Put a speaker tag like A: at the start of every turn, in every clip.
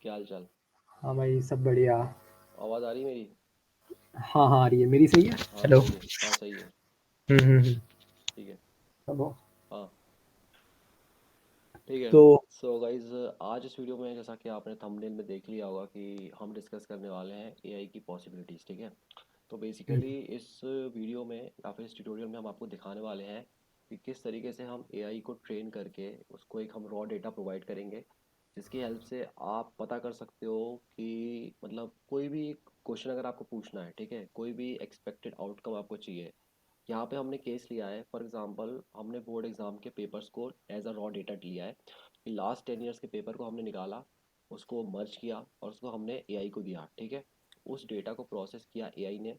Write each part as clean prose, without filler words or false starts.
A: क्या हाल चाल।
B: हाँ भाई, सब बढ़िया।
A: आवाज़ आ रही मेरी?
B: हाँ हाँ, आ रही है। मेरी सही है।
A: हाँ
B: हेलो।
A: सही है, हाँ सही है।
B: हम्म।
A: ठीक है।
B: हेलो।
A: हाँ ठीक है।
B: तो
A: सो गाइज, आज इस वीडियो में जैसा कि आपने थंबनेल में देख लिया होगा कि हम डिस्कस करने वाले हैं एआई की पॉसिबिलिटीज़। ठीक है। तो बेसिकली इस वीडियो में या फिर इस ट्यूटोरियल में हम आपको दिखाने वाले हैं कि किस तरीके से हम एआई को ट्रेन करके उसको एक हम रॉ डेटा प्रोवाइड करेंगे, जिसकी हेल्प से आप पता कर सकते हो कि मतलब कोई भी क्वेश्चन अगर आपको पूछना है, ठीक है, कोई भी एक्सपेक्टेड आउटकम आपको चाहिए। यहाँ पे हमने केस लिया है, फॉर एग्जांपल हमने बोर्ड एग्जाम के पेपर्स को एज अ रॉ डेटा लिया है कि लास्ट 10 ईयर्स के पेपर को हमने निकाला, उसको मर्ज किया और उसको हमने एआई को दिया। ठीक है। उस डेटा को प्रोसेस किया एआई ने।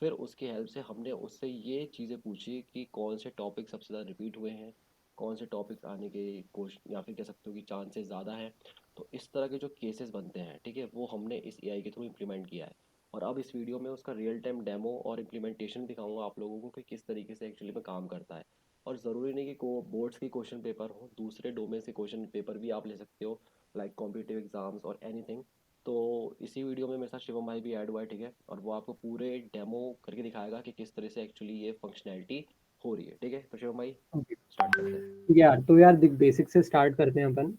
A: फिर उसकी हेल्प से हमने उससे ये चीज़ें पूछी कि कौन से टॉपिक सबसे ज़्यादा रिपीट हुए हैं, कौन से टॉपिक्स आने के क्वेश्चन या फिर कह सकते हो कि चांसेस ज़्यादा हैं। तो इस तरह के जो केसेस बनते हैं, ठीक है, वो हमने इस एआई के थ्रू इम्प्लीमेंट किया है। और अब इस वीडियो में उसका रियल टाइम डेमो और इम्प्लीमेंटेशन दिखाऊंगा आप लोगों को कि किस तरीके से एक्चुअली में काम करता है। और ज़रूरी नहीं कि को बोर्ड्स की क्वेश्चन पेपर हो, दूसरे डोमेन के क्वेश्चन पेपर भी आप ले सकते हो, लाइक कॉम्पिटिटिव एग्जाम्स और एनीथिंग। तो इसी वीडियो में मेरे साथ शिवम भाई भी ऐड हुआ है, ठीक है, और वो आपको पूरे डेमो करके दिखाएगा कि किस तरह से एक्चुअली ये फंक्शनैलिटी हो रही है। ठीक है, तो शिवम भाई
B: ओके
A: स्टार्ट करते हैं।
B: यार, तो यार देख, बेसिक से स्टार्ट करते हैं अपन।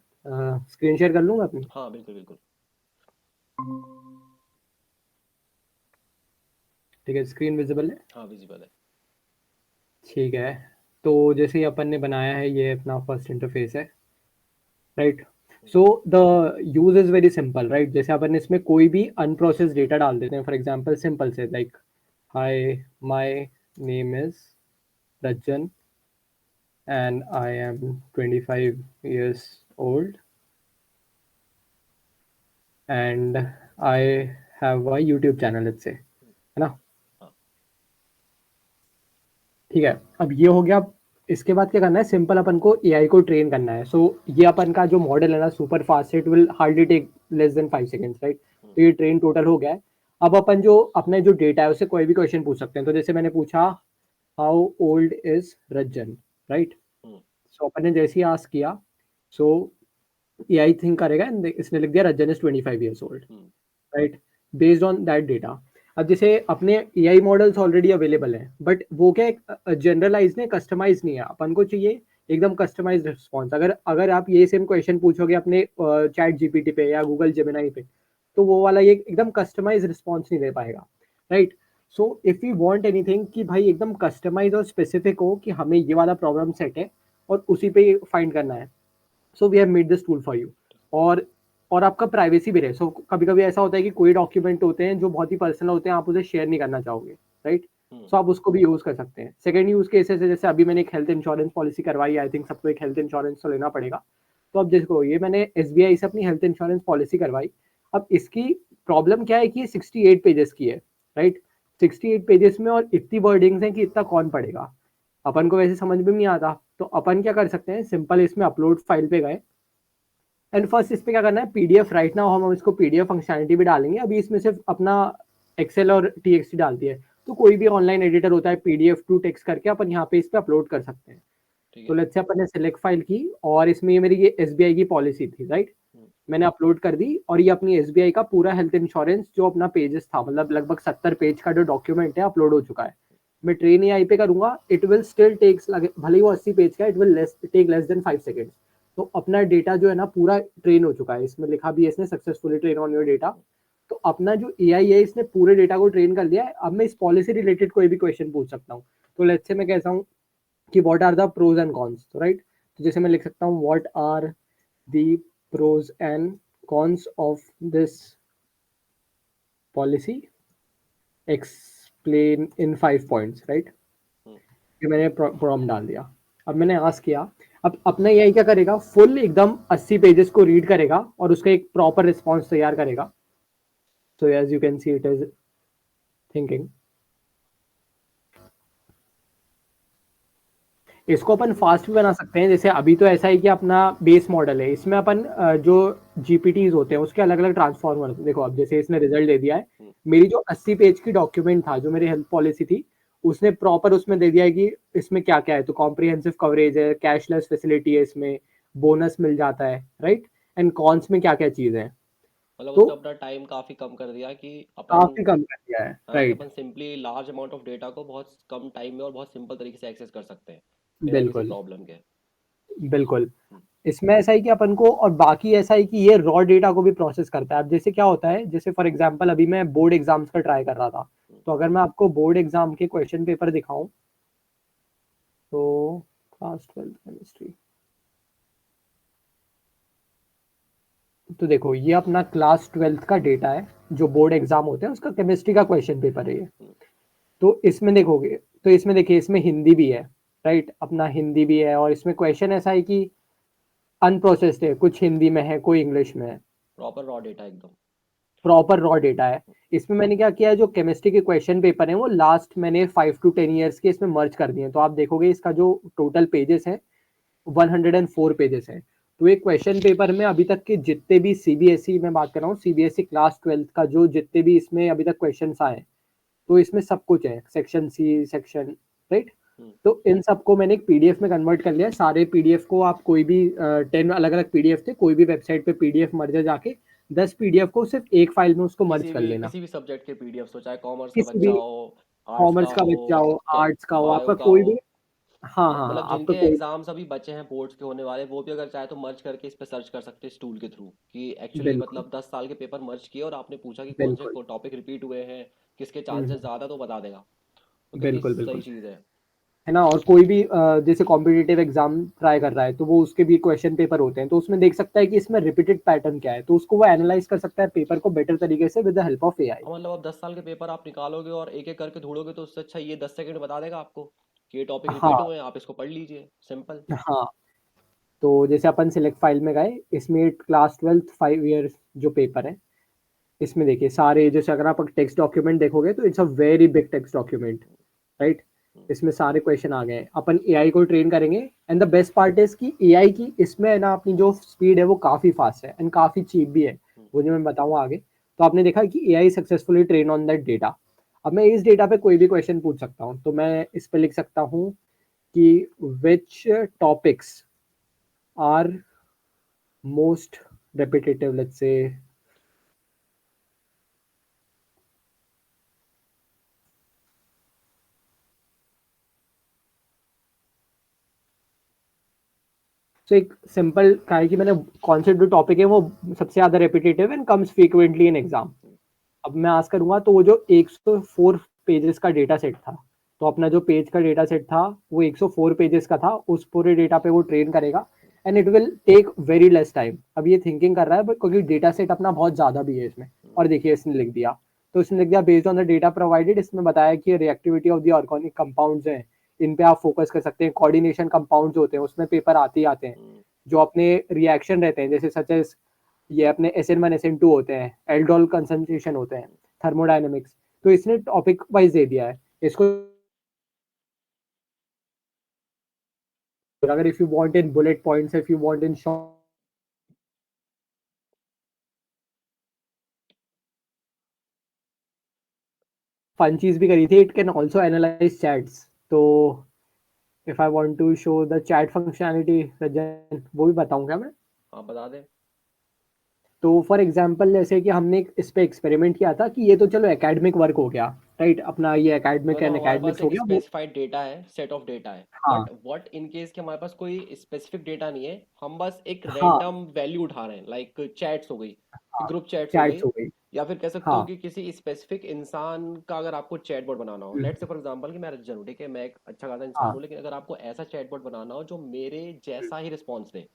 B: स्क्रीन शेयर कर लूँगा अपनी।
A: हाँ बिल्कुल बिल्कुल।
B: ठीक है, स्क्रीन विजिबल है।
A: हाँ विजिबल है।
B: ठीक है। तो जैसे ही अपन ने बनाया है, ये अपना फर्स्ट इंटरफेस है, right. So the use is very simple, right. जैसे अपन इसमें कोई भी अनप्रोसेस डेटा डाल देते हैं, फॉर एग्जांपल सिंपल से like, hi, my name is Rajjan and I am 25 years old and I have a YouTube channel, let's say, है ना।
A: हाँ
B: ठीक है, अब ये हो गया। इसके बाद क्या करना है, सिंपल अपन को एआई को ट्रेन करना है। सो ये अपन का जो मॉडल है ना, super fast, it will hardly take less than 5 seconds, right. तो ये ट्रेन टोटल हो गया है। अब अपन जो अपने जो डेटा है उससे कोई भी क्वेश्चन पूछ सकते हैं। तो जैसे मैंने पूछा, how old is Rajjan, right. So अपन ने जैसे ही आस्क किया, सो एआई थिंक करेगा and इसने लिख दिया Rajjan is 25 years old, right, based on that data. अब जैसे अपने एआई मॉडल्स ऑलरेडी अवेलेबल हैं, बट वो क्या जनरलाइज नहीं, कस्टमाइज नहीं है। अपन को चाहिए एकदम कस्टमाइज रिस्पॉन्स। अगर अगर आप ये सेम क्वेश्चन पूछोगे अपने चैट जीपीटी पे या गूगल जेमिनाई पे, तो वो वाला ये एकदम कस्टमाइज रिस्पॉन्स नहीं दे पाएगा, right. So if you want anything कि भाई एकदम कस्टमाइज और स्पेसिफिक हो कि हमें ये वाला प्रॉब्लम सेट है और उसी पे फाइंड करना है, so we have made this tool for you. और और आपका प्राइवेसी भी रहे। सो कभी कभी ऐसा होता है कि कोई डॉक्यूमेंट होते हैं जो बहुत ही पर्सनल होते हैं, आप उसे शेयर नहीं करना चाहोगे, राइट। सो आप उसको भी यूज कर सकते हैं। सेकेंड यूज केसेस है, जैसे अभी मैंने एक हेल्थ इंश्योरेंस पॉलिसी करवाई है, आई थिंक सबको एक हेल्थ इंश्योरेंस तो लेना पड़ेगा। तो अब देखो, ये मैंने एसबीआई से अपनी हेल्थ इंश्योरेंस पॉलिसी करवाई। अब इसकी प्रॉब्लम क्या है कि ये 68 पेजेस की है, राइट। 68 पेजेस में और इतनी वर्डिंग्स हैं कि इतना कौन पढ़ेगा। अपन को वैसे समझ में नहीं आता। तो अपन क्या कर सकते हैं, सिंपल इसमें अपलोड फाइल पे गए एंड फर्स्ट इस पे क्या करना है, पीडीएफ। राइट नाउ हम इसको पीडीएफ फंक्शनलिटी भी डालेंगे। अभी इसमें सिर्फ अपना एक्सेल और टीएक्सटी डालती है। तो कोई भी ऑनलाइन एडिटर होता है, पीडीएफ टू टेक्स्ट करके अपन यहाँ पे इस पे अपलोड कर सकते हैं।
A: ठीक
B: तो
A: है।
B: लेट्स से अपन ने सिलेक्ट फाइल की और इसमें ये मेरी ये एसबीआई की पॉलिसी थी, राइट। मैंने अपलोड कर दी और ये अपनी एसबीआई का पूरा हेल्थ इंश्योरेंस जो अपना पेजेस था, मतलब लगभग 70 पेज का जो डॉक्यूमेंट है, अपलोड हो चुका है। मैं ट्रेन एआई पे करूंगा, इट विल स्टिल टेक्स, भले ही वो 80 पेज का, it will take less than 5 seconds. तो अपना डेटा जो है ना पूरा ट्रेन हो चुका है। इसमें लिखा भी है इसने, successfully train on your data. तो अपना जो एआई है, इसने पूरे डेटा को ट्रेन कर लिया है। अब मैं इस पॉलिसी रिलेटेड कोई भी क्वेश्चन पूछ सकता हूँ। तो लेट्स से मैं कहता हूँ कि what are the pros and cons, right. तो जैसे मैं लिख सकता हूँ, what are the pros and cons of this policy, explain in 5 points, right. ये मैंने प्रॉम्प्ट डाल दिया। अब मैंने आस्क किया। अब अपना एआई क्या करेगा, फुल एकदम 80 पेजेस को रीड करेगा और उसका एक प्रॉपर रिस्पॉन्स तैयार करेगा। So as you can see, it is thinking. इसको अपन फास्ट भी बना सकते हैं। जैसे अभी तो ऐसा है कि अपना बेस मॉडल है, इसमें अपन जो जीपीटीज होते हैं उसके अलग अलग ट्रांसफॉर्मर, देखो अब जैसे इसने रिजल्ट दे दिया है। मेरी जो 80 पेज की डॉक्यूमेंट था, जो मेरी हेल्थ पॉलिसी थी, उसने प्रॉपर उसमें दे दिया है कि इसमें क्या क्या है। तो कॉम्प्रिहेंसिव कवरेज है, कैशलेस फैसिलिटी है, इसमें बोनस मिल जाता है, राइट। एंड कॉन्स में क्या क्या चीज़ है।
A: मतलब
B: तो
A: उसने अपना टाइम काफ़ी कम कर दिया कि अपन,
B: काफी कम कर दिया है,
A: हाँ, कि
B: right.
A: Upon simply large amount of data को बहुत कम टाइम में और बहुत सिंपल तरीके से एक्सेस कर सकते हैं बिना किसी
B: बिल्कुल
A: प्रॉब्लम के।
B: बिल्कुल।
A: हम्म,
B: इसमें ऐसा है कि अपन को, और बाकी ऐसा है कि ये रॉ डेटा को भी प्रोसेस करता है। अब जैसे क्या होता है, जैसे फॉर एग्जांपल अभी मैं बोर्ड एग्जाम्स का ट्राई कर रहा था,
A: हम्म,
B: तो अगर मैं आपको बोर्ड एग्जाम के क्वेश्चन पेपर दिखाऊं, तो क्लास 12 केमिस्ट्री, तो देखो ये अपना क्लास 12 का डेटा है, जो बोर्ड एग्जाम होते हैं उसका केमिस्ट्री का क्वेश्चन पेपर है ये।
A: हम्म,
B: तो इसमें देखोगे, तो इसमें देखिए, इसमें हिंदी भी है, राइट, अपना हिंदी भी है, और इसमें क्वेश्चन ऐसा है कि अनप्रोसेस्ड है, कुछ हिंदी में है, कोई इंग्लिश में है,
A: प्रॉपर रॉ डेटा एकदम।
B: प्रॉपर रॉ डेटा है। इसमें मैंने क्या किया है, जो केमिस्ट्री के क्वेश्चन पेपर हैं वो लास्ट मैंने 5 to 10 years के इसमें मर्ज कर दिए हैं। तो आप देखोगे इसका जो टोटल पेजेस हैं 104 पेजेस हैं। तो एक क्वेश्चन पेपर में अभी तक के जितने भी सीबीएसई में बात कर रहा हूँ, सीबीएसई क्लास 12 का जो जितने भी इसमें अभी तक क्वेश्चन आए, तो इसमें सब कुछ है, सेक्शन सी, सेक्शन, राइट।
A: हम्म,
B: तो इन सबको मैंने एक पीडीएफ में कन्वर्ट कर लिया है। सारे पीडीएफ को आप कोई भी 10 अलग अलग पीडीएफ थे, कोई भी वेबसाइट पे पीडीएफ मर्जर जाके 10 पीडीएफ को सिर्फ एक फाइल में उसको मर्ज कर लेना।
A: किसी भी सब्जेक्ट के पीडीएफ हो, चाहे कॉमर्स का
B: किसी
A: बच्चा
B: भी,
A: हो, आर्ट्स का
B: कॉमर्स का
A: हो,
B: बच्चा हो, आर्ट्स का हो,
A: बायो
B: आपका
A: का
B: कोई
A: हो,
B: भी, हाँ
A: और
B: हाँ हाँ,
A: मतलब जिनके
B: आपका कोई,
A: एग्जाम्स अभी बचे हैं बोर्ड्स के होने वाले, वो भी अगर चाहे तो मर्ज करके इस पे सर्च कर सकते हैं इस टूल के थ्रू कि एक्चुअली
B: बिल्कुल
A: मतलब 10 साल के पेपर मर्ज किए और आपने पूछा कि कौन से
B: बिल्कुल।
A: टॉपिक रिपीट हुए हैं, किसके
B: हम्म,
A: चांसेस ज़्यादा, तो बता देगा। तो कितनी
B: बिल्कुल
A: सही
B: बिल्कुल,
A: चीज़ है।
B: है ना। और कोई भी जैसे कॉम्पिटिटिव एग्जाम ट्राई कर रहा है, तो वो उसके भी क्वेश्चन पेपर होते हैं, तो उसमें देख सकता है कि इसमें रिपीटेड पैटर्न क्या है, तो उसको वो एनालाइज कर सकता है पेपर को बेटर तरीके से with the help of AI.
A: हाँ, मतलब अब 10 साल के पेपर आप निकालोगे और एक एक करके ढूंढोगे तो उससे अच्छा ये 10 सेकंड बता देगा आपको कि ये टॉपिक रिपीट
B: हाँ
A: हुए हैं, आप इसको पढ़ लीजिए, सिंपल।
B: हाँ। तो जैसे अपन सिलेक्ट फाइल में गए, इसमें क्लास 12 5 years जो पेपर है, इसमें देखिए सारे, जैसे अगर आप टेक्स्ट डॉक्यूमेंट देखोगे तो it's a very big text document, right. इसमें सारे क्वेश्चन आ गए, अपन एआई को ट्रेन करेंगे। And the best part is कि एआई की इसमें है ना, अपनी जो स्पीड है वो काफ़ी फास्ट है एंड काफ़ी चीप भी है, वो जो मैं बताऊंगा आगे। तो आपने देखा कि AI successfully train on that data. अब मैं इस डेटा पे कोई भी क्वेश्चन पूछ सकता हूँ, तो मैं इस पे लिख सकता हूँ कि which topics are most repetitive, let's say, so एक सिंपल का है कि मैंने कौन से जो टॉपिक है वो सबसे ज्यादा repetitive and comes frequently in exam. अब मैं आज करूंगा, तो वो जो 104 पेजेस का डेटा सेट था, तो अपना जो पेज का डेटा सेट था वो 104 पेजेस का था, उस पूरे डेटा पे वो ट्रेन करेगा and it will take very less time. अब ये थिंकिंग कर रहा है, बट क्योंकि डेटा सेट अपना बहुत ज्यादा भी है इसमें। और देखिए इसने लिख दिया, तो इसने लिख दिया based on the data provided, इसमें बताया कि reactivity of the organic compounds हैं, इन पे आप फोकस कर सकते हैं। कोऑर्डिनेशन कंपाउंड्स होते हैं, उसमें पेपर आते ही आते हैं। जो अपने रिएक्शन रहते हैं, जैसे सच एज ये अपने SN1 SN2 होते हैं, एल्डोल कंसंट्रेशन होते हैं, थर्मोडायनेमिक्स, तो इसने टॉपिक वाइज दे दिया है इसको। अगर if you want in bullet points, if you want in short, fun चीज भी करी थी, it can also analyse chats. तो if I want to show the chat functionality, Rajan, वो भी बताऊंगा मैं।
A: आप बता दें।
B: तो फॉर एग्जांपल जैसे कि हमने इस पे एक्सपेरिमेंट किया था कि ये तो चलो एकेडमिक वर्क हो गया, राइट, अपना ये एकेडमिक
A: मतलब
B: एंड
A: हमारे पास
B: एकेडमिक्स हो
A: एक
B: गया वो।
A: स्पेसिफाइड डेटा है, सेट ऑफ डेटा है,
B: हाँ
A: बट व्हाट इन केस कि हमारे पास कोई स्पेसिफिक डेटा नहीं है, हम बस एक
B: हाँ
A: रैंडम वैल्यू उठा रहे हैं, लाइक चैट्स हो गई,
B: हाँ,
A: ग्रुप चैट्स हो
B: चैट्स
A: गई,
B: हो गई।
A: या फिर कह सकते हो
B: हाँ
A: कि किसी स्पेसिफिक इंसान का अगर आपको चैटबॉट बनाना हो, लेट्स से फॉर एग्जांपल कि मैं रज्जन हूँ, ठीक है, मैं एक अच्छा खासा इंसान
B: हाँ।
A: हूँ, लेकिन अगर आपको ऐसा चैटबॉट बनाना हो जो मेरे जैसा ही रिस्पॉन्स दे,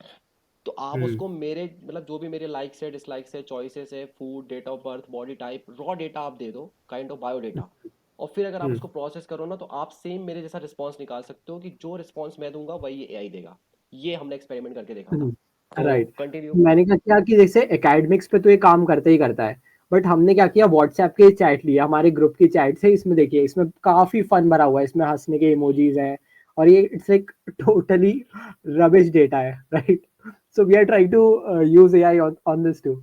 A: तो आप
B: हम्म
A: उसको मेरे मतलब जो भी मेरे लाइक्स है, डिसलाइक्स है, चॉइसेस है, food, date of birth, body type, raw data आप दे दो, काइंड ऑफ बायो डेटा, और फिर अगर आप
B: हम्म
A: उसको प्रोसेस करो ना, तो आप सेम मेरे जैसा रिस्पॉन्स निकाल सकते हो कि जो रिस्पॉन्स मैं दूंगा वही एआई देगा। ये हमने एक्सपेरिमेंट करके देखा था। तो
B: राइट।
A: कंटिन्यू।
B: मैंने क्या किया कि जैसे एकेडमिक्स पे तो ये काम करते ही करता है, बट हमने क्या किया, व्हाट्सएप के चैट लिया, हमारे ग्रुप की चैट से। इसमें देखिए, इसमें काफी फन भरा हुआ है, इसमें हंसने के इमोजीज हैं, और ये it's like totally rubbish data है, right. So we are trying to use AI on this too.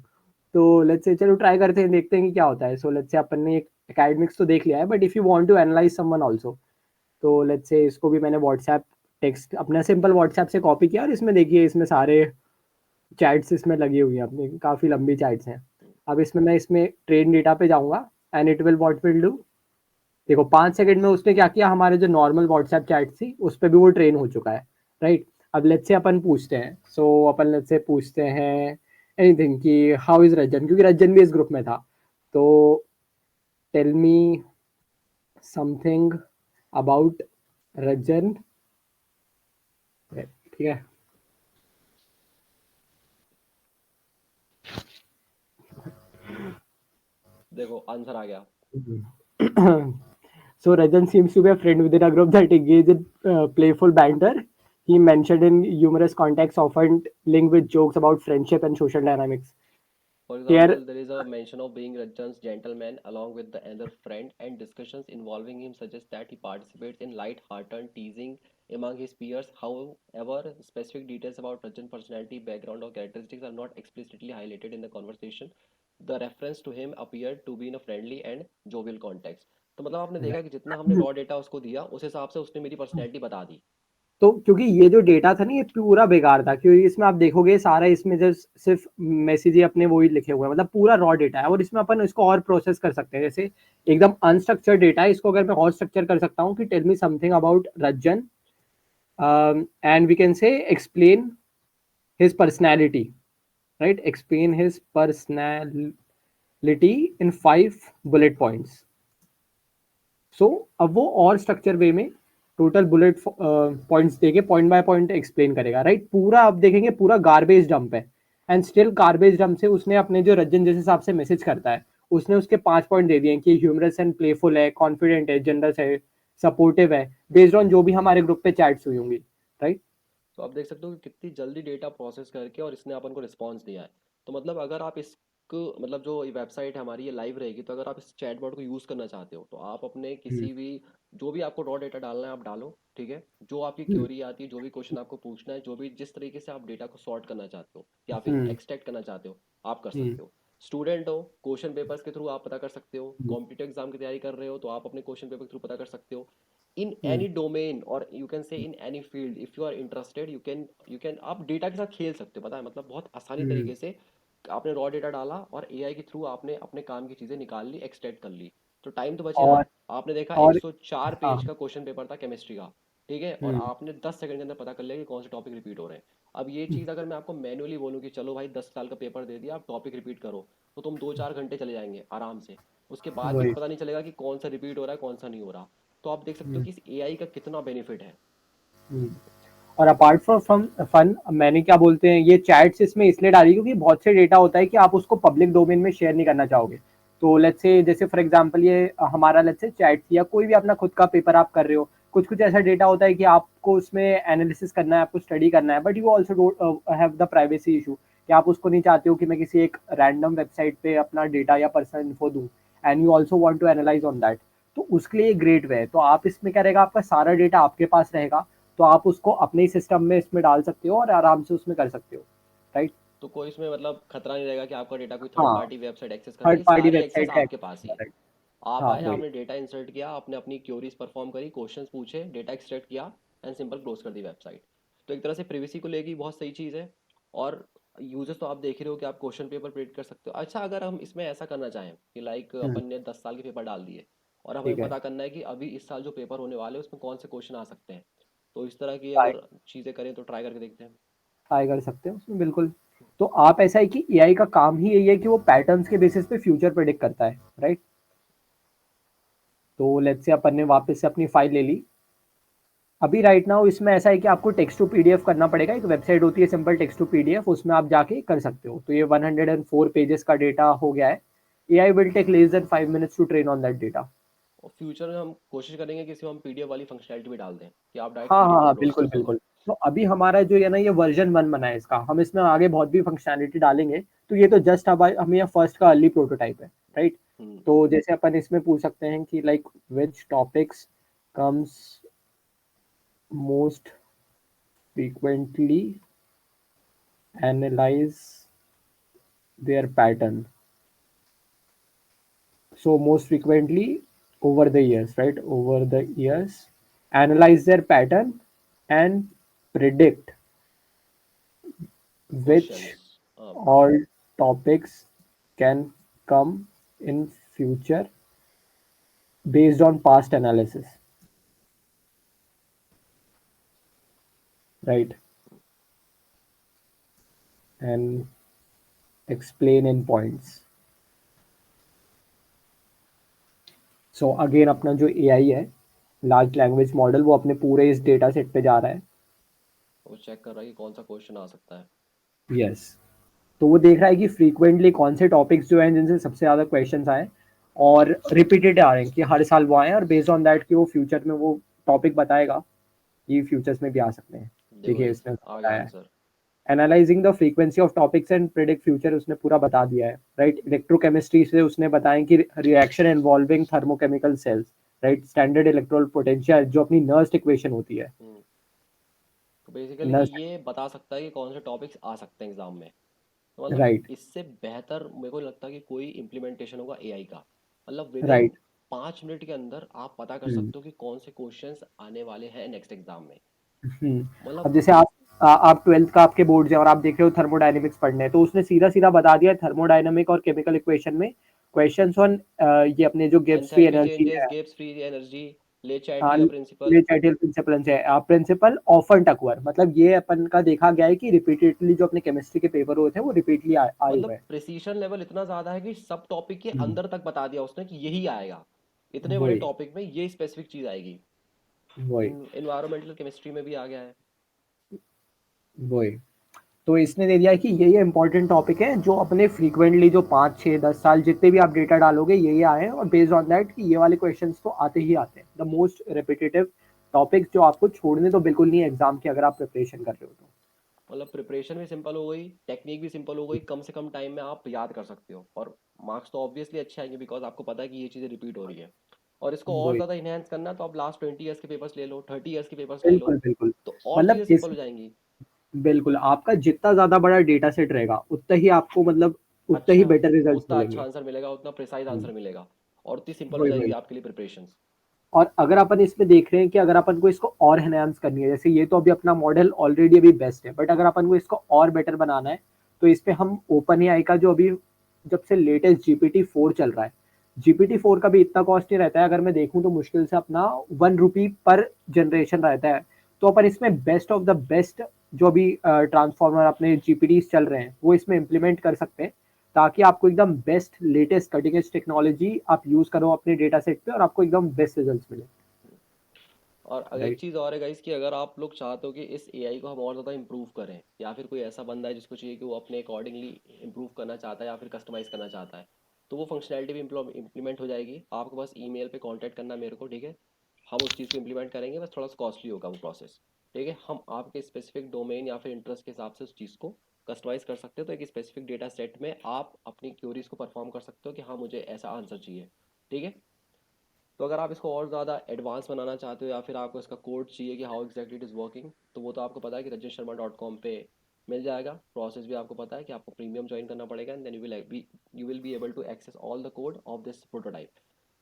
B: तो लेट्स से चलो ट्राई करते हैं, देखते हैं कि क्या होता है। सो लेट्स से अपन ने एक एकेडमिक्स तो देख लिया है, but if you want to analyze someone also, तो लेट्स से इसको भी मैंने व्हाट्सएप टेक्स्ट अपना सिंपल व्हाट्सएप से कॉपी किया, और इसमें देखिए इसमें सारे चैट्स इसमें लगी हुई हैं अपनी, काफ़ी लंबी चैट्स हैं। अब इसमें मैं इसमें ट्रेन डेटा पे जाऊंगा and it will what will do, देखो 5 सेकंड में उसने क्या किया, हमारे जो नॉर्मल व्हाट्सएप चैट थी उस पर भी वो ट्रेन हो चुका है, राइट। अब लेट्स से अपन पूछते हैं, सो अपन लेट्स से पूछते हैं एनीथिंग कि हाउ इज रजन, क्योंकि रजन भी इस ग्रुप में था, तो टेल मी समथिंग अबाउट रजन, ठीक है।
A: देखो आंसर आ गया।
B: So Rajan seems to be a friend within a group that engage in playful banter. He mentioned in humorous contexts, often linked with jokes about friendship and social dynamics.
A: For
B: Here,
A: example, there is a mention of being Rajan's gentleman along with the other friend, and discussions involving him suggest that he participates in light-hearted teasing among his peers. However, specific details about Rajan's personality, background, or characteristics are not explicitly highlighted in the conversation. The reference to him appeared to be in a friendly and jovial context. तो मतलब आपने देखा कि जितना हमने raw data उसको दिया उस हिसाब से उसने मेरी पर्सनैलिटी बता दी।
B: तो क्योंकि ये जो डेटा था ना ये पूरा बेकार था, क्योंकि इसमें आप देखोगे सारा इसमें जस्ट सिर्फ मैसेज ही अपने वो ही लिखे हुए हैं, मतलब पूरा रॉ डेटा है, और इसमें अपन इसको और प्रोसेस कर सकते हैं, जैसे एकदम अनस्ट्रक्चर्ड डेटा है, इसको अगर मैं और स्ट्रक्चर कर सकता हूँ कि tell me something about Rajjan and we can say explain his personality, right, explain his personality in 5 bullet points. So अब वो और स्ट्रक्चर वे में टोटल बुलेट पॉइंट्स देके पॉइंट बाय पॉइंट एक्सप्लेन करेगा, राइट। पूरा आप देखेंगे पूरा गार्बेज डंप है, एंड स्टिल गार्बेज डंप से उसने अपने जो रज्जन जिस हिसाब से मैसेज करता है उसने उसके 5 पॉइंट दे दिए कि ह्यूमरस एंड प्लेफुल है, कॉन्फिडेंट है, जनरस है, सपोर्टिव है, बेस्ड ऑन जो भी हमारे ग्रुप पे चैट्स हुई होंगी, राइट।
A: तो आप देख सकते हो कि कितनी जल्दी डेटा प्रोसेस करके और इसने अपन को रिस्पांस दिया है। तो मतलब अगर आप इसको मतलब जो वेबसाइट है हमारी ये लाइव रहेगी, तो अगर आप इस चैटबॉट को यूज़ करना चाहते हो तो आप अपने किसी भी जो भी आपको रॉ डेटा डालना है आप डालो, ठीक है। जो आपकी क्वेरी आती है, जो भी क्वेश्चन आपको पूछना है, जो भी जिस तरीके से आप डेटा को सॉर्ट करना चाहते हो या फिर एक्सट्रैक्ट करना चाहते हो आप कर सकते हो। स्टूडेंट हो, क्वेश्चन पेपर्स के थ्रू आप पता कर सकते हो। कॉम्पिटिटिव एग्जाम की तैयारी कर रहे हो तो आप अपने क्वेश्चन पेपर के थ्रू पता कर सकते हो। इन एनी डोमेन और you can say in any field if you are interested you can आप डेटा के साथ खेल सकते हो, पता है, मतलब बहुत आसानी तरीके से आपने रॉ डेटा डाला और एआई के थ्रू आपने अपने काम की चीज़ें निकाल ली, एक्सट्रैक्ट कर ली। तो टाइम तो बचे ना।
B: और
A: आपने देखा
B: और
A: 104
B: हाँ।
A: पेज का क्वेश्चन पेपर था केमिस्ट्री का, ठीक है, और आपने 10 सेकंड के अंदर पता कर लिया कि कौन से टॉपिक रिपीट हो रहे हैं। अब ये चीज़ अगर मैं आपको मैनुअली बोलूँ कि चलो भाई 10 साल का पेपर दे दिया आप टॉपिक रिपीट करो, तो तुम 2-4 घंटे चले जाएंगे आराम से। उसके बाद भी
B: वही।
A: पता नहीं चलेगा कि कौन सा रिपीट हो रहा है कौन सा नहीं हो रहा। तो आप देख सकते हो कि इस एआई का कितना बेनिफिट है।
B: और अपार्ट फ्रॉम फन, मैंने क्या बोलते हैं ये चैट्स इसमें इसलिए डाली क्योंकि बहुत से डेटा होता है कि आप उसको पब्लिक डोमेन में शेयर नहीं करना चाहोगे। तो लेट्स से जैसे फॉर एग्जांपल ये हमारा लेट्स से चैट या कोई भी अपना खुद का पेपर आप कर रहे हो, कुछ कुछ ऐसा डेटा होता है कि आपको उसमें एनालिसिस करना है, आपको स्टडी करना है, but you also don't have the privacy issue कि आप उसको नहीं चाहते हो कि मैं किसी एक रैंडम वेबसाइट पे अपना डेटा या पर्सनल इन्फो दूं, and you also want to analyze on that. तो उसके लिए ग्रेट वे है। तो आप इसमें क्या रहेगा, आपका सारा डेटा आपके पास रहेगा, तो आप उसको अपने ही सिस्टम में इसमें डाल सकते हो और आराम से उसमें कर सकते हो, राइट।
A: तो कोई इसमें मतलब खतरा नहीं रहेगा कि आपका डेटा कोई थर्ड
B: हाँ,
A: पार्टी वेबसाइट एक्सेस कर
B: थर्ड
A: लेगी,
B: पार्टी
A: सारी एक्सेस
B: वेबसाइट का
A: आपके
B: एक्सेस
A: पास ही
B: होगा,
A: है।
B: राइट।
A: आप
B: हाँ
A: आए,
B: वही।
A: आपने डेटा इंसर्ट किया, आपने अपनी क्योरीज परफॉर्म करी, क्वेश्चंस पूछे, डेटा एक्सट्रैक्ट किया एंड सिंपल क्लोज कर दी वेबसाइट। तो एक तरह से प्रिवेसी को लेगी बहुत सही चीज़ है। और यूजर्स तो आप देख ही रहे हो कि आप क्वेश्चन पेपर प्रिंट कर सकते हो। अच्छा, अगर हम इसमें ऐसा करना चाहें कि लाइक अपन ने 10 साल के पेपर डाल दिए और हमें
B: ठीक है,
A: पता करना है कि अभी इस साल जो पेपर होने वाले हैं उसमें कौन से क्वेश्चन आ सकते हैं, तो इस तरह की
B: ट्राई
A: अगर चीज़ें करें तो ट्राई करके देखते हैं।
B: ट्राई कर सकते हो उसमें बिल्कुल। तो आप ऐसा है कि एआई का काम ही यही है कि वो पैटर्न्स के बेसिस पे फ्यूचर प्रेडिक्ट करता है, राइट। तो लेट्स से अपन ने वापस से अपनी फाइल ले ली। अभी राइट नाउ इसमें ऐसा है कि आपको टेक्स्ट टू पीडीएफ करना पड़ेगा, एक वेबसाइट होती है सिंपल टेक्स्ट टू पीडीएफ, उसमें आप जाके कर सकते हो। तो ये 104 पेजेस का डेटा हो गया है। AI will take less than 5 minutes to train on that data.
A: और फ्यूचर में हम कोशिश करेंगे कि इसमें हम पीडीएफ वाली फंक्शनैलिटी भी डाल दें कि आप डायरेक्ट
B: हाँ हाँ
A: पीडीएफ
B: हाँ,
A: डाउनलोड कर
B: बिल्कुल
A: सको।
B: बिल्कुल। तो अभी हमारा जो है ना ये वर्जन 1 बना है इसका, हम इसमें आगे बहुत भी फंक्शनैलिटी डालेंगे। तो ये तो जस्ट अब हम ये फर्स्ट का अर्ली प्रोटोटाइप है, राइट।
A: हम्म।
B: तो जैसे अपन इसमें पूछ सकते हैं कि like which topics comes most frequently, analyse there pattern. So most frequently over the years, right? Over the years, analyze their pattern and predict which
A: questions.
B: all topics can come in future based on past analysis, right? And explain in points. So again अपना जो AI है, large language model, वो अपने पूरे इस data set पे जा रहा है.
A: वो चेक कर रहा है कि कौन सा क्वेश्चन आ सकता है.
B: यस. तो वो देख रहा है कि फ्रीक्वेंटली कौन से टॉपिक्स जो हैं जिनसे सबसे ज़्यादा क्वेश्चंस आए और रिपीटेड आ रहे हैं, कि हर साल वो आए और बेस्ड ऑन दैट कि वो फ्यूचर में वो टॉपिक बताएगा, ये फ्यूचर्स में भी आ सकते हैं.
A: देखो
B: देखिए
A: गाइस,
B: इसने
A: आ गया
B: बताया है.
A: Answer.
B: Analysing the frequency of topics and predict future, उसने पूरा बता दिया है, राइट. इलेक्ट्रोकेमिस्ट्री से उसने बताया कि reaction involving thermochemical cells, right. Standard electrode potential जो अपनी नर्स्ट इक्वेशन होती है.
A: तो बेसिकली
B: नर्स्ट,
A: ये बता सकता है कि कौन से टॉपिक्स आ सकते हैं एग्जाम में. तो मतलब
B: राइट.
A: इससे बेहतर मेरे को लगता है कि कोई इम्प्लीमेंटेशन होगा एआई का. मतलब विद इन
B: राइट.
A: 5 मिनट के अंदर आप पता कर
B: हम्म.
A: सकते हो कि कौन से क्वेश्चंस आने वाले हैं नेक्स्ट एग्जाम में.
B: अब
A: मतलब
B: जैसे आप 12th का आपके बोर्ड है और आप देख रहे हो थर्मोडायनेमिक्स पढ़ने हैं, तो उसने सीधा सीधा बता दिया थर्मोडायनेमिक और केमिकल इक्वेशन में क्वेश्चंस ऑन ये अपने जो Gibbs free
A: enthalpy
B: energy
A: changes,
B: है.
A: गिब्स फ्री एनर्जी, ले
B: हाँ,
A: चाइटलिया प्रिंसिपल.
B: ले चाइटल प्रिंसिपल है, प्रिंसिपल ऑफन टकवर, मतलब ये अपन का देखा गया है कि रिपीटेडली जो अपने केमिस्ट्री के पेपर होते हैं वो रिपीटली आए हुए
A: मतलब
B: हैं.
A: प्रिसीशन लेवल इतना ज्यादा है कि सब टॉपिक के
B: हम्म.
A: अंदर तक बता दिया उसने कि यही आएगा. इतने बड़े
B: वही.
A: टॉपिक में ये स्पेसिफिक चीज आएगी.
B: वही.
A: इन्वायरमेंटल केमिस्ट्री में भी आ गया है.
B: वही. तो इसने दे दिया है कि ये इंपॉर्टेंट टॉपिक है जो अपने फ्रीक्वेंटली जो 5 6 10 साल जितने भी आप डेटा डालोगे ये आए हैं, और बेस्ड ऑन दैट कि ये वाले क्वेश्चंस तो आते ही आते हैं, द मोस्ट रिपीटेटिव टॉपिक्स जो आपको छोड़ने तो बिल्कुल नहीं है एग्जाम की, अगर आप प्रिपरेशन कर रहे हो तो.
A: मतलब प्रिपरेशन भी सिंपल हो गई, टेक्निक भी सिंपल हो गई, कम से कम टाइम में आप याद कर सकते हो, और मार्क्स तो ऑब्वियसली अच्छे आएंगे बिकॉज आपको पता है कि ये चीज़ें रिपीट हो रही है. और इसको और
B: वही.
A: ज़्यादा इनहेंस करना है तो आप लास्ट 20 ईयर्स के पेपर्स ले लो, 30 ईयर्स के पेपर्स ले लो,
B: बिल्कुल. बिल्कुल.
A: तो और
B: मतलब
A: चीज़ें
B: इस
A: सिंपल हो जाएंगी.
B: बिल्कुल आपका जितना ज्यादा बड़ा डेटा सेट रहेगा उतना ही आपको मतलब उतना ही
A: अच्छा,
B: बेटर रिजल्ट्स
A: उतना अच्छा
B: मिलेंगे.
A: आंसर मिलेगा, उतना प्रिसाइज
B: हम्म.
A: आंसर मिलेगा, और उतनी सिंपल हो
B: वही.
A: जाएगी
B: वही.
A: आपके लिए प्रिपरेशन.
B: और अगर अपन इसमें देख रहे हैं कि अगर अपन को इसको और एनहांस करनी है, जैसे ये तो अभी अपना मॉडल ऑलरेडी अभी बेस्ट है, बट अगर अपन को इसको और बेटर बनाना है तो इस पे हम ओपन एआई का जो अभी जब से लेटेस्ट GPT-4 चल रहा है, GPT-4 का भी इतना कॉस्ट नहीं रहता है, अगर मैं देखूं तो मुश्किल से अपना 1 रुपी पर जनरेशन रहता है. तो अपन इसमें बेस्ट ऑफ द बेस्ट जो अभी ट्रांसफॉर्मर अपने जीपीटी चल रहे हैं वो इसमें इम्प्लीमेंट कर सकते हैं, ताकि आपको एकदम best latest cutting edge technology आप यूज करो अपने डेटा सेट पे और आपको एकदम बेस्ट रिजल्ट्स मिले.
A: और एक
B: राइट.
A: चीज़ और है गाइस कि अगर आप लोग चाहते हो कि इस एआई को हम और ज़्यादा इंप्रूव करें, या फिर कोई ऐसा बंदा है जिसको चाहिए कि वो अपने अकॉर्डिंगली इंप्रूव करना चाहता है या फिर कस्टमाइज़ करना चाहता है, तो वो फंक्शनैलिटी भी इम्प्लीमेंट हो जाएगी. आपको बस ईमेल पे कांटेक्ट करना मेरे को, ठीक है. हम उस चीज़ को इम्प्लीमेंट करेंगे, बस थोड़ा सा कॉस्टली होगा वो प्रोसेस. ठीक है, हम आपके स्पेसिफिक डोमेन या फिर इंटरेस्ट के हिसाब से उस चीज़ को कस्टमाइज़ कर सकते हो, तो एक स्पेसिफिक डेटा सेट में आप अपनी क्यूरीज को परफॉर्म कर सकते हो कि हाँ मुझे ऐसा आंसर चाहिए. ठीक है. तो अगर आप इसको और ज़्यादा एडवांस बनाना चाहते हो या फिर आपको इसका कोड चाहिए कि how exactly it is working, तो वो तो आपको पता है कि rajeshsharma.com पे मिल जाएगा. प्रोसेस भी आपको पता है कि आपको प्रीमियम ज्वाइन करना पड़ेगा, and then you will be able to access all the code of this prototype.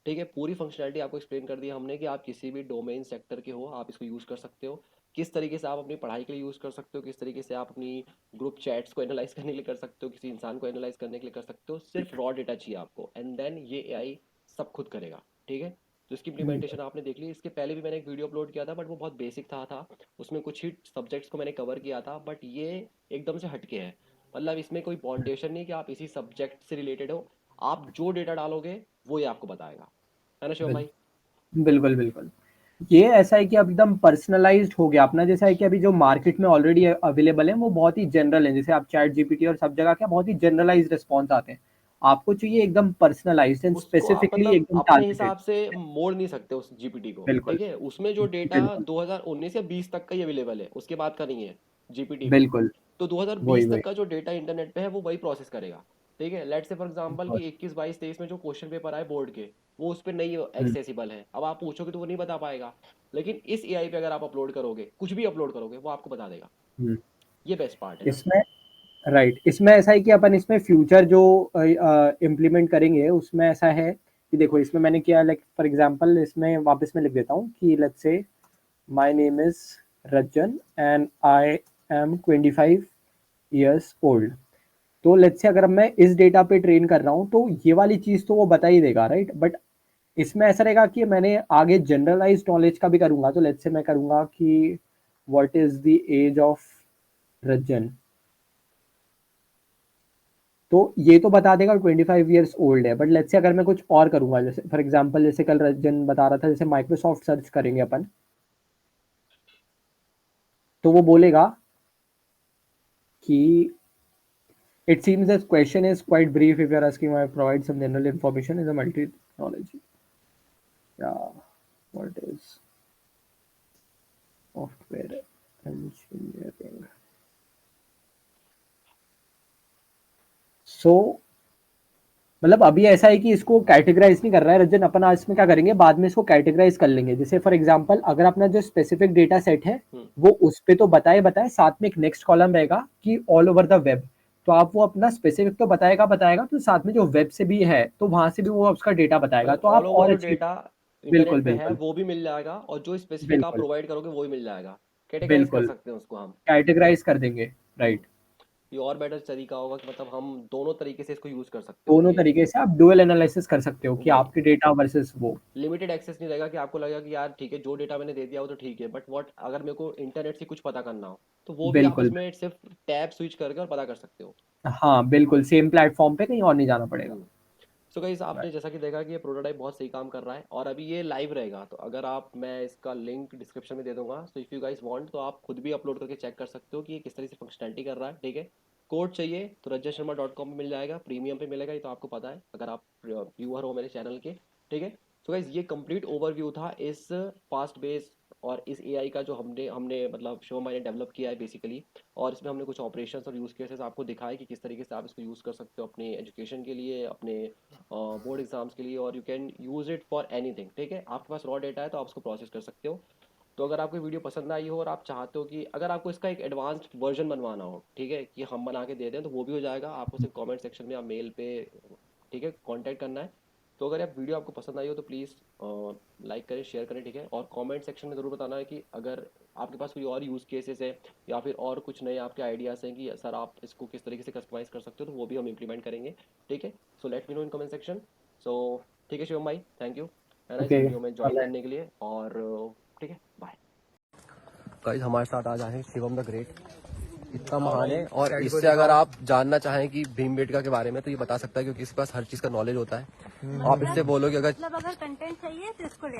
A: ठीक है, पूरी फंक्शनैलिटी आपको एक्सप्लेन कर दी हमने कि आप किसी भी डोमेन सेक्टर के हो आप इसको यूज़ कर सकते हो, किस तरीके से आप अपनी पढ़ाई के लिए यूज़ कर सकते हो, किस तरीके से आप अपनी ग्रुप चैट्स को एनालाइज करने के लिए कर सकते हो, किसी इंसान को एनालाइज करने के लिए कर सकते हो. सिर्फ रॉ डेटा चाहिए आपको, एंड देन ये एआई सब खुद करेगा. ठीक है. तो इसकी इम्प्लीमेंटेशन आपने देख ली. इसके पहले भी मैंने एक वीडियो अपलोड किया था बट वो बहुत बेसिक था. उसमें कुछ ही सब्जेक्ट्स को मैंने कवर किया था, बट ये एकदम से हटके है. मतलब इसमें कोई बाउंडेशन नहीं कि आप इसी सब्जेक्ट से रिलेटेड हो, आप जो डेटा डालोगे वो ये आपको बताएगा. है ना शिवम
B: बिल,
A: भाई?
B: बिल्कुल. बिल्कुल. ये ऐसा है कि अब एकदम पर्सनलाइज्ड हो गया अपना, जैसा है कि अभी जो मार्केट में ऑलरेडी अवेलेबल है वो बहुत ही जनरल है, जैसे आप चैट जीपीटी और सब जगह क्या बहुत ही जनरलाइज्ड रिस्पॉन्स आते हैं. आपको चाहिए एकदम पर्सनलाइज्ड एंड
A: उसको आप
B: स्पेसिफिकली
A: मतलब
B: एकदम
A: अपने
B: टारगेटेड.
A: हिसाब से मोड़ नहीं सकते उस जीपीटी को.
B: बिल्कुल.
A: ठीक है, उसमें जो डेटा
B: बिल्कुल.
A: 2019 या 20 तक का ही अवेलेबल है, उसके बाद का नहीं है जीपीटी में.
B: बिल्कुल.
A: तो
B: वही.
A: 2020
B: वही.
A: तक का जो डेटा इंटरनेट पे है वो वही प्रोसेस करेगा. ठीक है, लेट्स से फॉर एग्जांपल कि 21 22 23 में जो क्वेश्चन पेपर आए बोर्ड के, वो उस पर नहीं
B: हम्म.
A: एक्सेसिबल है. अब आप पूछोगे तो वो नहीं बता पाएगा, लेकिन इस एआई पे अगर आप अपलोड करोगे, कुछ भी अपलोड करोगे, वो आपको बता देगा.
B: हम्म.
A: ये बेस्ट पार्ट है ना.
B: इसमें राइट. इसमें ऐसा है कि अपन इसमें फ्यूचर जो इम्प्लीमेंट करेंगे उसमें ऐसा है कि देखो इसमें मैंने किया, लाइक फॉर एग्जांपल इसमें वापस में लिख देता हूँ कि let's say my name is Rajan and I am 25 years old. तो लेट्स से अगर मैं इस डेटा पे ट्रेन कर रहा हूँ तो ये वाली चीज तो वो बता ही देगा, राइट। बट इसमें ऐसा रहेगा कि मैंने आगे जनरलाइज नॉलेज का भी करूंगा, तो लेट्स से मैं करूंगा कि what is the age of Rajan, तो ये तो बता देगा 25 ईयर्स ओल्ड है। बट लेट्स से अगर मैं कुछ और करूंगा, जैसे फॉर एग्जांपल जैसे कल रजन बता रहा था, जैसे माइक्रोसॉफ्ट सर्च करेंगे अपन, तो वो बोलेगा कि it seems this question is quite brief if you're asking I provide some general information is a multi knowledge. Yeah, what is software engineering? So मतलब अभी ऐसा है कि इसको कैटेगराइज नहीं कर रहा है रंजन, अपन आज में क्या करेंगे, बाद में इसको कैटेगराइज कर लेंगे। जैसे फॉर एग्जांपल अगर अपना जो स्पेसिफिक डेटा सेट है वो उस पे तो बताए बताए, साथ में एक नेक्स्ट कॉलम रहेगा कि ऑल ओवर द वेब, तो आप वो अपना स्पेसिफिक तो बताएगा बताएगा, तो साथ में जो वेब से भी है तो वहां से भी वो उसका डेटा बताएगा,
A: मतलब
B: तो
A: ऑल
B: आप
A: ओवर
B: और
A: जो
B: अच्छी।
A: डेटा
B: बिल्कुल
A: इंटरनेट पे है
B: बिल्कुल
A: वो भी मिल जाएगा, और जो स्पेसिफिक आप
B: बिल्कुल
A: प्रोवाइड करोगे वो भी मिल जाएगा। कैटेगराइज कर
B: बिल्कुल
A: सकते हैं उसको हम।
B: कैटेगराइज कर देंगे,
A: हम्म
B: राइट।
A: ये और बेटर तरीका होगा कि मतलब हम दोनों तरीके से इसको यूज कर सकते हो
B: दोनों
A: कि
B: तरीके से आप डुअल एनालिसिस कर सकते हो कि
A: वही
B: आपके डेटा वर्सेस वो।
A: लिमिटेड एक्सेस नहीं रहेगा कि आपको लगेगा कि यार ठीक है जो डेटा मैंने दे दिया वो तो ठीक है, बट व्हाट अगर मेरे को इंटरनेट से कुछ पता करना हो तो वो भी आप
B: बिल्कुल।
A: उसमें सिर्फ टैब स्विच करके और पता कर सकते हो।
B: हाँ बिल्कुल, सेम प्लेटफॉर्म पे कहीं और नहीं जाना पड़ेगा।
A: हम्म सो गाइस आपने जैसा कि देखा कि ये प्रोटोटाइप बहुत सही काम कर रहा है और अभी ये लाइव रहेगा, तो अगर आप, मैं इसका लिंक डिस्क्रिप्शन में दे दूंगा, so if you guys want तो आप खुद भी अपलोड करके चेक कर सकते हो कि ये किस तरह से फंक्शनैलिटी कर रहा है। ठीक है, कोड चाहिए तो rajasharma.com पे मिल जाएगा, प्रीमियम पे मिलेगा, ये तो आपको पता है अगर आप व्यूअर हो मेरे चैनल के। ठीक है, सो गाइस ये कंप्लीट ओवरव्यू था इस फास्ट बेस और इस एआई का जो हमने हमने मतलब शिवम भाई ने डेवलप किया है बेसिकली। और इसमें हमने कुछ ऑपरेशंस और यूज़ केसेस आपको दिखाए कि किस तरीके से आप इसको यूज़ कर सकते हो अपने एजुकेशन के लिए, अपने बोर्ड एग्जाम्स के लिए, और you can use it for anything. ठीक है, आपके पास रॉ डेटा है तो आप उसको प्रोसेस कर सकते हो। तो अगर आपको वीडियो पसंद आई हो और आप चाहते हो कि अगर आपको इसका एक एडवांस्ड वर्जन बनवाना हो, ठीक है, कि हम बना के दे दें, तो वो भी हो जाएगा। आपको सिर्फ कमेंट सेक्शन में या मेल पे, ठीक है, कांटेक्ट करना है। तो अगर आप वीडियो आपको पसंद आई हो तो प्लीज़ लाइक करें, शेयर करें। ठीक है, और कमेंट सेक्शन में ज़रूर बताना है कि अगर आपके पास कोई और यूज़ केसेस है या फिर और कुछ नए आपके आइडियाज़ हैं कि सर आप इसको किस तरीके से कस्टमाइज़ कर सकते हो, तो वो भी हम इम्प्लीमेंट करेंगे। ठीक है, so let me know in comment section. So ठीक है शिवम भाई, थैंक यू है ना इस
B: ओके,
A: वीडियो में ज्वाइन करने के लिए, और ठीक है, बाय। गाइस हमारे साथ आ जाए शिवम द ग्रेट, इतना महान है, और इससे अगर आप जानना चाहें कि भीमबेटका के बारे में तो ये बता सकता है क्योंकि इसके पास हर चीज़ का नॉलेज होता है। आप इससे बोलो कि अगर
C: मतलब अगर कंटेंट चाहिए तो इसको ले